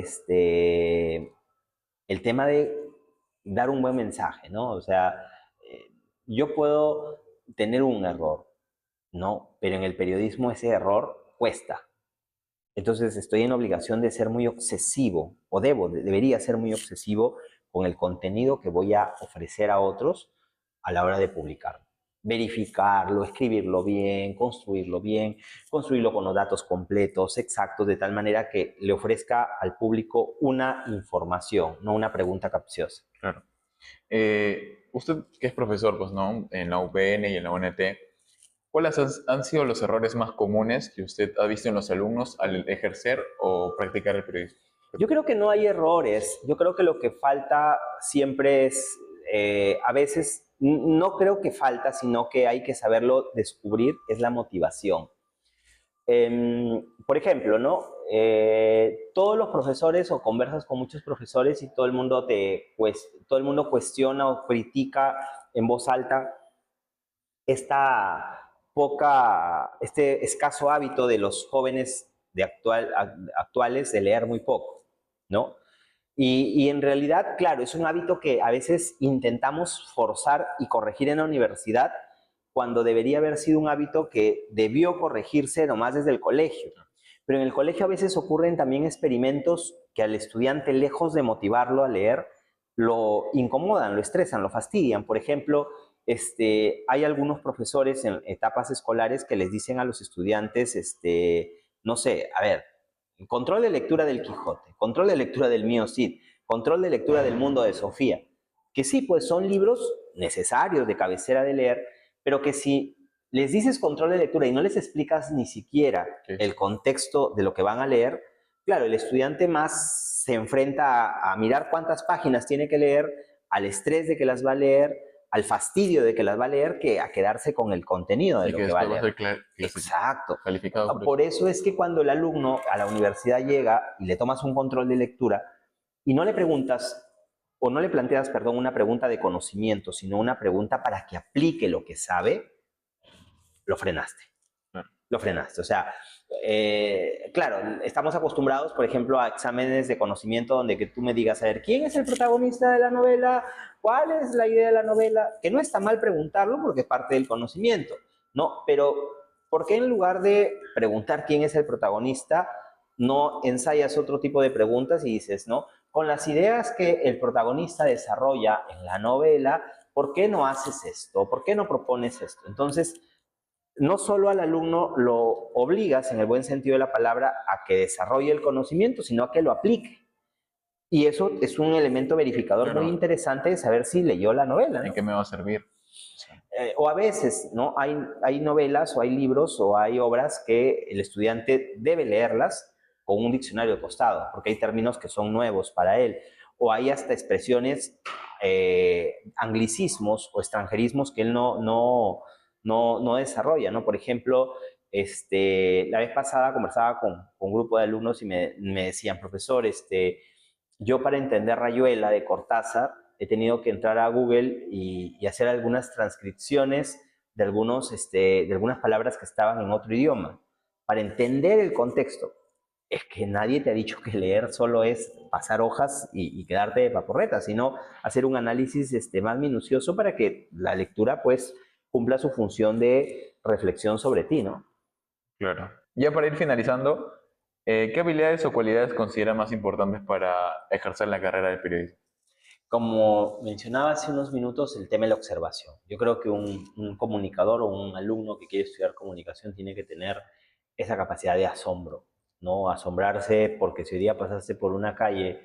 el tema de dar un buen mensaje, ¿no? O sea, yo puedo tener un error, ¿no? Pero en el periodismo ese error cuesta. Entonces estoy en obligación de ser muy obsesivo, o debería ser muy obsesivo con el contenido que voy a ofrecer a otros a la hora de publicarlo. Verificarlo, escribirlo bien, construirlo con los datos completos, exactos, de tal manera que le ofrezca al público una información, no una pregunta capciosa.
Claro. Usted que es profesor, pues, ¿no? En la UPN y en la UNT, ¿cuáles han sido los errores más comunes que usted ha visto en los alumnos al ejercer o practicar el periodismo?
Yo creo que no hay errores. Yo creo que lo que falta siempre es, a veces, no creo que falta, sino que hay que saberlo descubrir, es la motivación. Por ejemplo, ¿no? Todos los profesores o conversas con muchos profesores y todo el mundo todo el mundo cuestiona o critica en voz alta este escaso hábito de los jóvenes actuales de leer muy poco, ¿no? Y en realidad, claro, es un hábito que a veces intentamos forzar y corregir en la universidad cuando debería haber sido un hábito que debió corregirse nomás desde el colegio. Pero en el colegio a veces ocurren también experimentos que al estudiante, lejos de motivarlo a leer, lo incomodan, lo estresan, lo fastidian. Por ejemplo, hay algunos profesores en etapas escolares que les dicen a los estudiantes, no sé, a ver, control de lectura del Quijote, control de lectura del Mío Cid, control de lectura del Mundo de Sofía, que sí, pues son libros necesarios de cabecera de leer, pero que si les dices control de lectura y no les explicas ni siquiera el contexto de lo que van a leer, claro, el estudiante más se enfrenta a mirar cuántas páginas tiene que leer, al estrés de que las va a leer, al fastidio de que las va a leer, que a quedarse con el contenido de
Y
lo
que
que va a
después va a
leer.
ser
Exacto.
calificado
Por eso es que cuando el alumno a la universidad llega y le tomas un control de lectura y no le preguntas, o no le planteas, perdón, una pregunta de conocimiento, sino una pregunta para que aplique lo que sabe, lo frenaste.
Claro.
Lo frenaste. O sea, claro, estamos acostumbrados, por ejemplo, a exámenes de conocimiento donde que tú me digas, a ver, ¿quién es el protagonista de la novela? ¿Cuál es la idea de la novela? Que no está mal preguntarlo porque es parte del conocimiento, ¿no? Pero, ¿por qué en lugar de preguntar quién es el protagonista, no ensayas otro tipo de preguntas y dices, ¿no? Con las ideas que el protagonista desarrolla en la novela, ¿por qué no haces esto? ¿Por qué no propones esto? Entonces, no solo al alumno lo obligas, en el buen sentido de la palabra, a que desarrolle el conocimiento, sino a que lo aplique. Y eso es un elemento verificador muy interesante de saber si leyó la novela, ¿no?
¿En qué me va a servir?
O a veces, ¿no? Hay novelas o hay libros o hay obras que el estudiante debe leerlas con un diccionario de costado, porque hay términos que son nuevos para él. O hay hasta expresiones, anglicismos o extranjerismos que él no desarrolla, ¿no? Por ejemplo, la vez pasada conversaba con un grupo de alumnos y me decían, profesor, yo para entender Rayuela de Cortázar he tenido que entrar a Google y hacer algunas transcripciones de algunas palabras que estaban en otro idioma para entender el contexto. Es que nadie te ha dicho que leer solo es pasar hojas y quedarte de paporreta, sino hacer un análisis más minucioso para que la lectura pues cumpla su función de reflexión sobre ti, ¿no?
Claro. Ya para ir finalizando, ¿qué habilidades o cualidades considera más importantes para ejercer la carrera de periodismo?
Como mencionaba hace unos minutos, el tema de la observación. Yo creo que un comunicador o un alumno que quiere estudiar comunicación tiene que tener esa capacidad de asombro, ¿no? Asombrarse porque si hoy día pasaste por una calle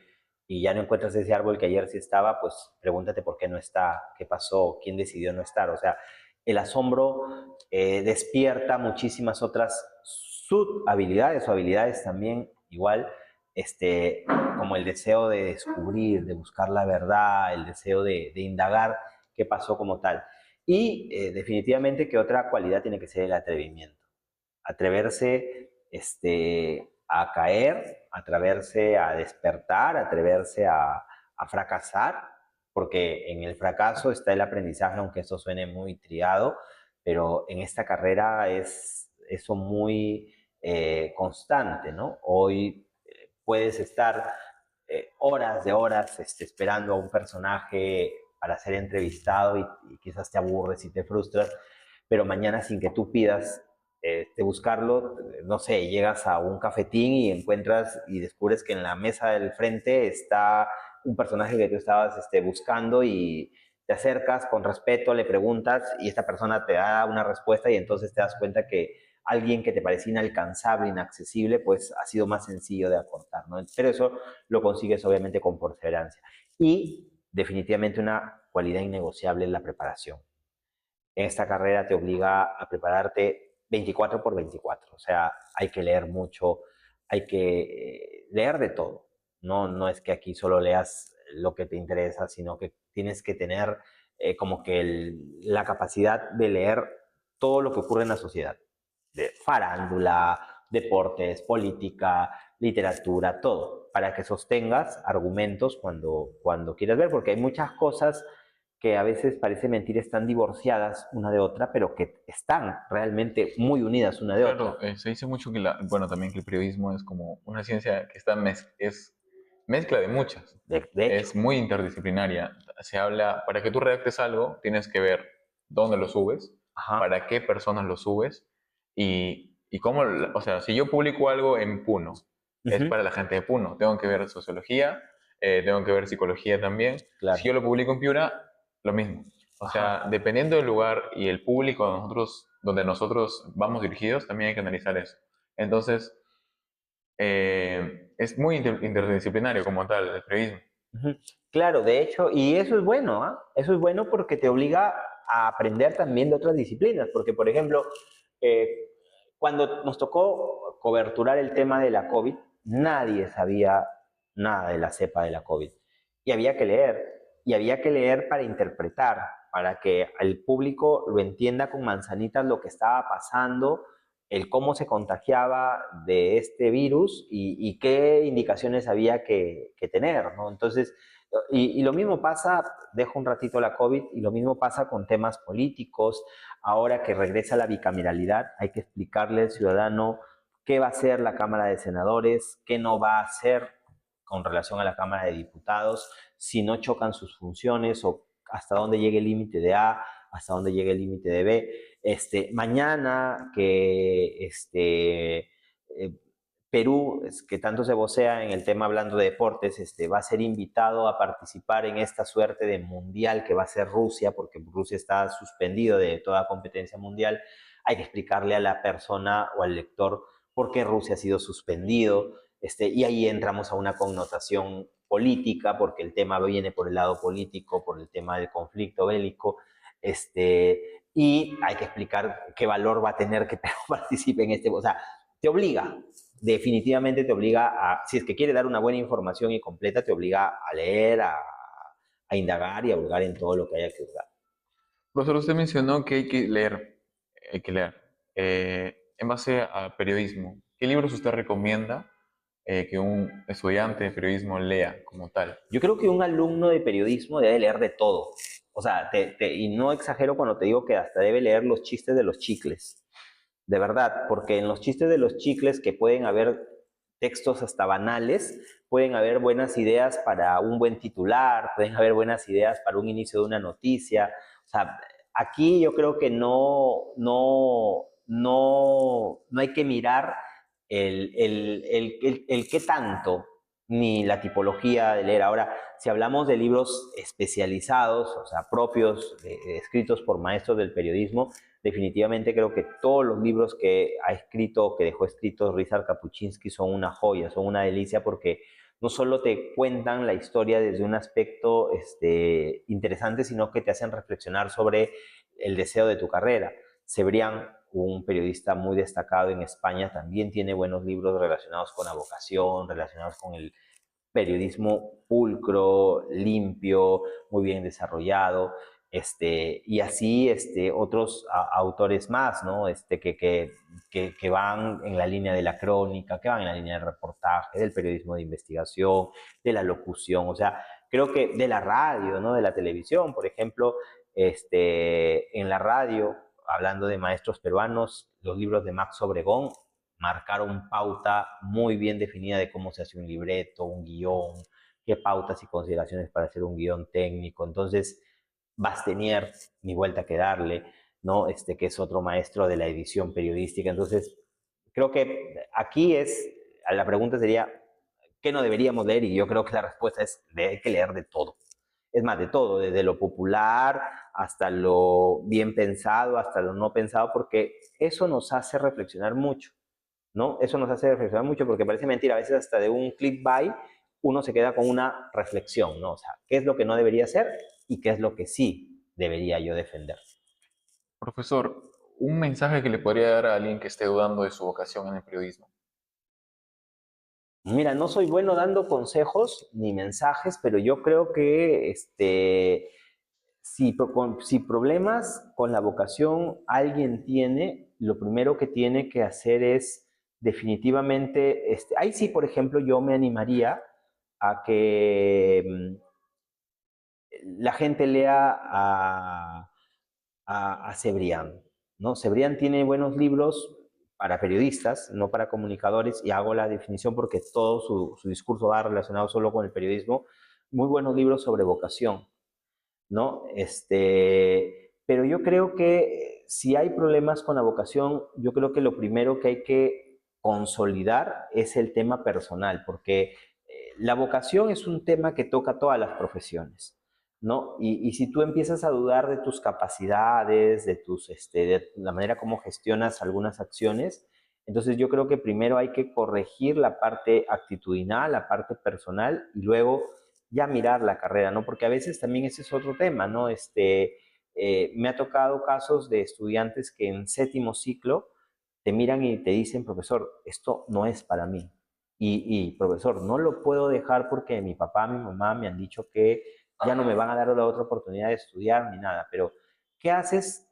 y ya no encuentras ese árbol que ayer sí estaba, pues pregúntate por qué no está, qué pasó, quién decidió no estar. O sea, el asombro despierta muchísimas otras subhabilidades o habilidades también igual, como el deseo de descubrir, de buscar la verdad, el deseo de indagar qué pasó como tal. Y definitivamente que otra cualidad tiene que ser el atrevimiento. Atreverse a caer, atreverse a despertar, atreverse a fracasar, porque en el fracaso está el aprendizaje, aunque esto suene muy triado, pero en esta carrera es eso muy constante, ¿no? Hoy puedes estar horas de horas esperando a un personaje para ser entrevistado y quizás te aburres y te frustras, pero mañana sin que tú pidas de buscarlo, no sé, llegas a un cafetín y encuentras y descubres que en la mesa del frente está un personaje que tú estabas buscando y te acercas con respeto, le preguntas y esta persona te da una respuesta y entonces te das cuenta que alguien que te parecía inalcanzable, inaccesible, pues ha sido más sencillo de acortar, ¿no? Pero eso lo consigues obviamente con perseverancia. Y definitivamente una cualidad innegociable es la preparación. En esta carrera te obliga a prepararte 24 por 24, o sea, hay que leer mucho, hay que leer de todo. No, no es que aquí solo leas lo que te interesa, sino que tienes que tener como que la capacidad de leer todo lo que ocurre en la sociedad, de farándula, deportes, política, literatura, todo, para que sostengas argumentos cuando quieras ver, porque hay muchas cosas que a veces parece mentir están divorciadas una de otra, pero que están realmente muy unidas una de otra.
Claro, se dice mucho que bueno, también que el periodismo es como una ciencia que es mezcla de muchas,
De hecho,
es muy interdisciplinaria. Se habla, para que tú redactes algo, tienes que ver dónde lo subes,
ajá,
para qué personas lo subes y cómo, o sea, si yo publico algo en Puno, es
ujú,
para la gente de Puno, tengo que ver sociología, tengo que ver psicología también. Si yo
claro,
lo publico en Piura, lo mismo. O sea,
ajá.
dependiendo del lugar y el público donde nosotros vamos dirigidos, también hay que analizar eso. Entonces, es muy interdisciplinario como tal el periodismo.
Ujú. Claro, de hecho, y eso es bueno, ¿ah? Eso es bueno porque te obliga a aprender también de otras disciplinas, porque por ejemplo, eh, cuando nos tocó coberturar el tema de la COVID, nadie sabía nada de la cepa de la COVID. Y había que leer para interpretar, para que el público lo entienda con manzanitas lo que estaba pasando, el cómo se contagiaba de este virus y qué indicaciones había que tener, ¿no? Entonces, y lo mismo pasa, dejo un ratito la COVID, y lo mismo pasa con temas políticos. Ahora que regresa la bicameralidad, hay que explicarle al ciudadano qué va a hacer la Cámara de Senadores, qué no va a hacer con relación a la Cámara de Diputados, si no chocan sus funciones o hasta dónde llegue el límite de A, hasta dónde llegue el límite de B. Mañana que Perú, que tanto se vocea en el tema hablando de deportes, va a ser invitado a participar en esta suerte de mundial que va a ser Rusia, porque Rusia está suspendido de toda competencia mundial. Hay que explicarle a la persona o al lector por qué Rusia ha sido suspendido, y ahí entramos a una connotación política, porque el tema viene por el lado político, por el tema del conflicto bélico, y hay que explicar qué valor va a tener que Perú participe en o sea, te obliga, definitivamente te obliga si es que quiere dar una buena información y completa, te obliga a leer, a indagar y a hurgar en todo lo que haya que hurgar.
Profesor, usted mencionó que hay que leer. En base a periodismo, ¿qué libros usted recomienda que un estudiante de periodismo lea como tal?
Yo creo que un alumno de periodismo debe leer de todo. O sea, y no exagero cuando te digo que hasta debe leer los chistes de los chicles. De verdad, porque en los chistes de los chicles, que pueden haber textos hasta banales, pueden haber buenas ideas para un buen titular, pueden haber buenas ideas para un inicio de una noticia. O sea, aquí yo creo que no hay que mirar el qué tanto, ni la tipología de leer. Ahora, si hablamos de libros especializados, o sea, propios, escritos por maestros del periodismo, definitivamente creo que todos los libros que ha escrito, que dejó escritos Ryszard Kapuscinski son una joya, son una delicia porque no solo te cuentan la historia desde un aspecto interesante, sino que te hacen reflexionar sobre el deseo de tu carrera. Cebrián, un periodista muy destacado en España, también tiene buenos libros relacionados con la vocación, relacionados con el periodismo pulcro, limpio, muy bien desarrollado, y así otros autores más, ¿no? Que van en la línea de la crónica, que van en la línea del reportaje, del periodismo de investigación, de la locución, o sea, creo que de la radio, ¿no? De la televisión, por ejemplo, en la radio, hablando de maestros peruanos, los libros de Max Obregón marcaron pauta muy bien definida de cómo se hace un libreto, un guión, qué pautas y consideraciones para hacer un guión técnico. Entonces, Bastenier, Ni vuelta que darle, ¿no? Que es otro maestro de la edición periodística. Entonces, creo que aquí la pregunta sería, ¿qué no deberíamos leer? Y yo creo que la respuesta es, hay que leer de todo. Es más, de todo, desde lo popular hasta lo bien pensado, hasta lo no pensado, porque eso nos hace reflexionar mucho, ¿no? Eso nos hace reflexionar mucho porque parece mentira, a veces hasta de un clickbait uno se queda con una reflexión, ¿no? O sea, ¿qué es lo que no debería hacer y qué es lo que sí debería yo defender?
Profesor, un mensaje que le podría dar a alguien que esté dudando de su vocación en el periodismo.
Mira, no soy bueno dando consejos ni mensajes, pero yo creo que si problemas con la vocación alguien tiene, lo primero que tiene que hacer es definitivamente, ahí sí, por ejemplo, yo me animaría a que la gente lea a Cebrián, ¿no? Cebrián tiene buenos libros para periodistas, no para comunicadores, y hago la definición porque todo su discurso va relacionado solo con el periodismo. Muy buenos libros sobre vocación, ¿no? Pero yo creo que si hay problemas con la vocación, yo creo que lo primero que hay que consolidar es el tema personal, porque la vocación es un tema que toca todas las profesiones, ¿no? Y si tú empiezas a dudar de tus capacidades, de la manera como gestionas algunas acciones, entonces yo creo que primero hay que corregir la parte actitudinal, la parte personal, y luego ya mirar la carrera, ¿no? Porque a veces también ese es otro tema, ¿no? Me ha tocado casos de estudiantes que en séptimo ciclo te miran y te dicen, profesor, esto no es para mí. Profesor, no lo puedo dejar porque mi papá, mi mamá me han dicho que ya no me van a dar la otra oportunidad de estudiar ni nada. Pero, ¿qué haces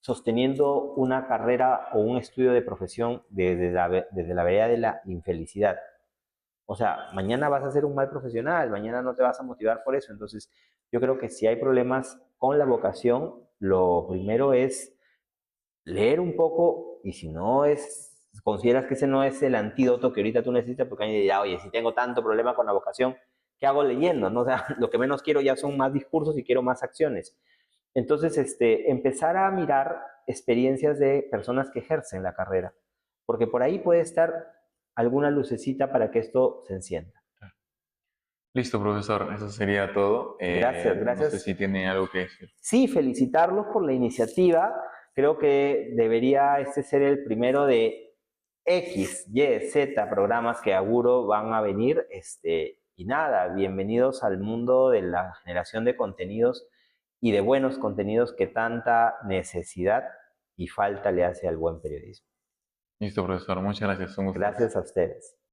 sosteniendo una carrera o un estudio de profesión desde la vereda de la infelicidad? O sea, mañana vas a ser un mal profesional, mañana no te vas a motivar por eso. Entonces, yo creo que si hay problemas con la vocación, lo primero es leer un poco y si no consideras que ese no es el antídoto que ahorita tú necesitas, porque alguien dirá, oye, si tengo tanto problema con la vocación, ¿qué hago leyendo? ¿No? O sea, lo que menos quiero ya son más discursos y quiero más acciones. Entonces, empezar a mirar experiencias de personas que ejercen la carrera, porque por ahí puede estar alguna lucecita para que esto se encienda.
Listo, profesor, eso sería todo.
Gracias,
No sé
gracias.
si tiene algo que decir.
Sí, felicitarlos por la iniciativa. Creo que debería ser el primero de X, Y, Z programas que auguro van a venir. Y nada, bienvenidos al mundo de la generación de contenidos y de buenos contenidos que tanta necesidad y falta le hace al buen periodismo.
Listo, profesor, muchas gracias. Un gusto.
Gracias a ustedes.